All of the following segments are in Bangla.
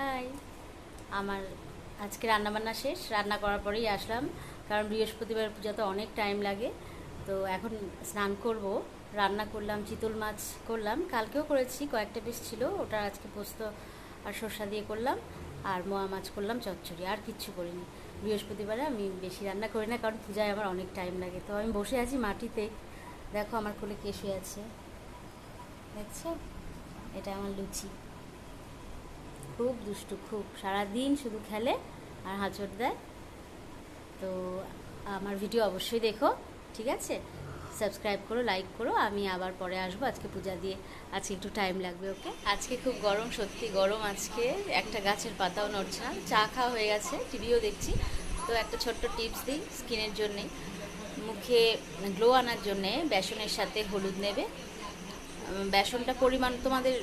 হাই। আমার আজকে রান্নাবান্না শেষ, রান্না করার পরেই আসলাম, কারণ বৃহস্পতিবার পূজাতে অনেক টাইম লাগে। তো এখন স্নান করব। রান্না করলাম, চিতল মাছ করলাম, কালকেও করেছি, কয়েকটা পিস ছিল, ওটা আজকে পোস্ত আর সর্ষা দিয়ে করলাম। আর মোয়া মাছ করলাম চচ্চড়ি, আর কিচ্ছু করিনি। বৃহস্পতিবারে আমি বেশি রান্না করি না, কারণ পূজায় আমার অনেক টাইম লাগে। তো আমি বসে আছি মাটিতে, দেখো আমার কোলে কে শুয়ে আছে, দেখছো? এটা আমার লুচি। খুব দুষ্টু, খুব সারাদিন শুধু খেলে আর হাঁচড় দেয়। তো আমার ভিডিও অবশ্যই দেখো, ঠিক আছে? সাবস্ক্রাইব করো, লাইক করো। আমি আবার পরে আসবো, আজকে পূজা দিয়ে আজকে একটু টাইম লাগবে। ওকে, আজকে খুব গরম, সত্যি গরম আজকে। একটা গাছের পাতাও নড়ছে না। চা খাওয়া হয়ে গেছে, টিভিও দেখছি। তো একটা ছোট্ট টিপস দিই স্কিনের জন্যে। মুখে গ্লো আনার জন্যে বেসনের সাথে হলুদ নেবে। বেসনটা পরিমাণ তোমাদের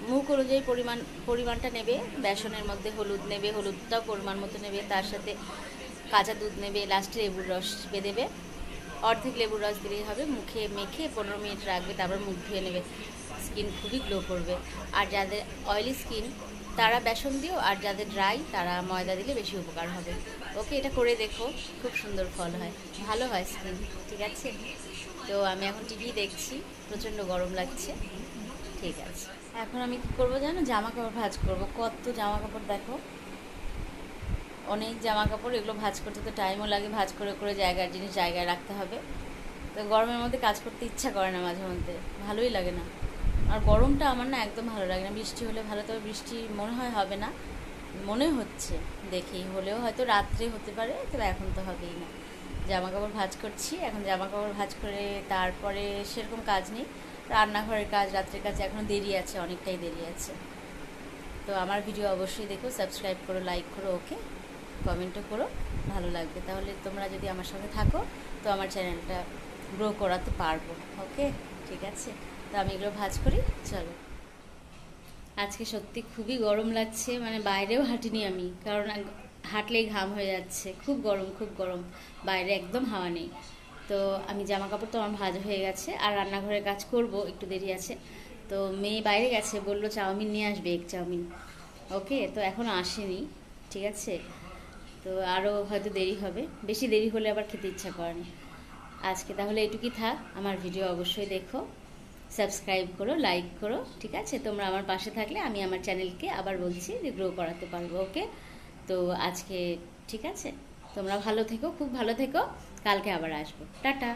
মুখ অনুযায়ী পরিমাণটা নেবে। বেসনের মধ্যে হলুদ নেবে, হলুদটাও পরিমাণ মতো নেবে। তার সাথে কাঁচা দুধ নেবে, লাস্টে লেবুর রস দেবে। অর্ধেক লেবুর রস দিলেই হবে। মুখে মেখে 15 মিনিট রাখবে, তারপর মুখ ধুয়ে নেবে। স্কিন খুবই গ্লো করবে। আর যাদের অয়েলি স্কিন তারা বেসন দিও, আর যাদের ড্রাই তারা ময়দা দিলে বেশি উপকার হবে। ওকে, এটা করে দেখো, খুব সুন্দর ফল হয়, ভালো হয় স্কিন, ঠিক আছে? তো আমি এখন টিভি দেখছি, প্রচণ্ড গরম লাগছে। ঠিক আছে, এখন আমি কী করবো জানো? জামা কাপড় ভাঁজ করবো। কত জামা কাপড় দেখো, অনেক জামা কাপড়। এগুলো ভাঁজ করতে তো টাইমও লাগে, ভাঁজ করে করে জায়গার জিনিস জায়গায় রাখতে হবে। তো গরমের মধ্যে কাজ করতে ইচ্ছা করে না, মাঝে মধ্যে ভালোই লাগে না। আর গরমটা আমার না একদম ভালো লাগে না। বৃষ্টি হলে ভালো, তবে বৃষ্টি মনে হয় হবে না, মনে হচ্ছে দেখেই, হলেও হয়তো রাত্রে হতে পারে, তবে এখন তো হবেই না। জামা কাপড় ভাঁজ করছি এখন। জামা কাপড় ভাঁজ করে তারপরে সেরকম কাজ নেই। রান্নাঘরের কাজ, রাত্রের কাজ এখনও দেরি আছে, অনেকটাই দেরি আছে। তো আমার ভিডিও অবশ্যই দেখো, সাবস্ক্রাইব করো, লাইক করো, ওকে? কমেন্টও করো, ভালো লাগবে। তাহলে তোমরা যদি আমার সঙ্গে থাকো, তো আমার চ্যানেলটা গ্রো করাতে পারবো। ওকে, ঠিক আছে? তো আমি এগুলো ভাঁজ করি, চলো। আজকে সত্যি খুবই গরম লাগছে, মানে বাইরেও হাঁটিনি আমি, কারণ হাঁটলেই ঘাম হয়ে যাচ্ছে। খুব গরম, খুব গরম, বাইরে একদম হাওয়া নেই। তো আমি জামা কাপড় তো আমার ভাঁজ হয়ে গেছে, আর রান্নাঘরের কাজ করব, একটু দেরি আছে। তো মেয়ে বাইরে গেছে, বললো চাউমিন নিয়ে আসবে, এগ চাউমিন। ওকে, তো এখনও আসেনি, ঠিক আছে? তো আরও হয়তো দেরি হবে, বেশি দেরি হলে আবার খেতে ইচ্ছা করে না। আজকে তাহলে এটুকুই থাক। আমার ভিডিও অবশ্যই দেখো, সাবস্ক্রাইব করো, লাইক করো, ঠিক আছে? তোমরা আমার পাশে থাকলে আমি আমার চ্যানেলকে আবার বলছি যে গ্রো করাতে পারবো। ওকে, তো আজকে ঠিক আছে, তোমরা ভালো থেকো, খুব ভালো থেকো। কালকে আবার আসবো। টাটা।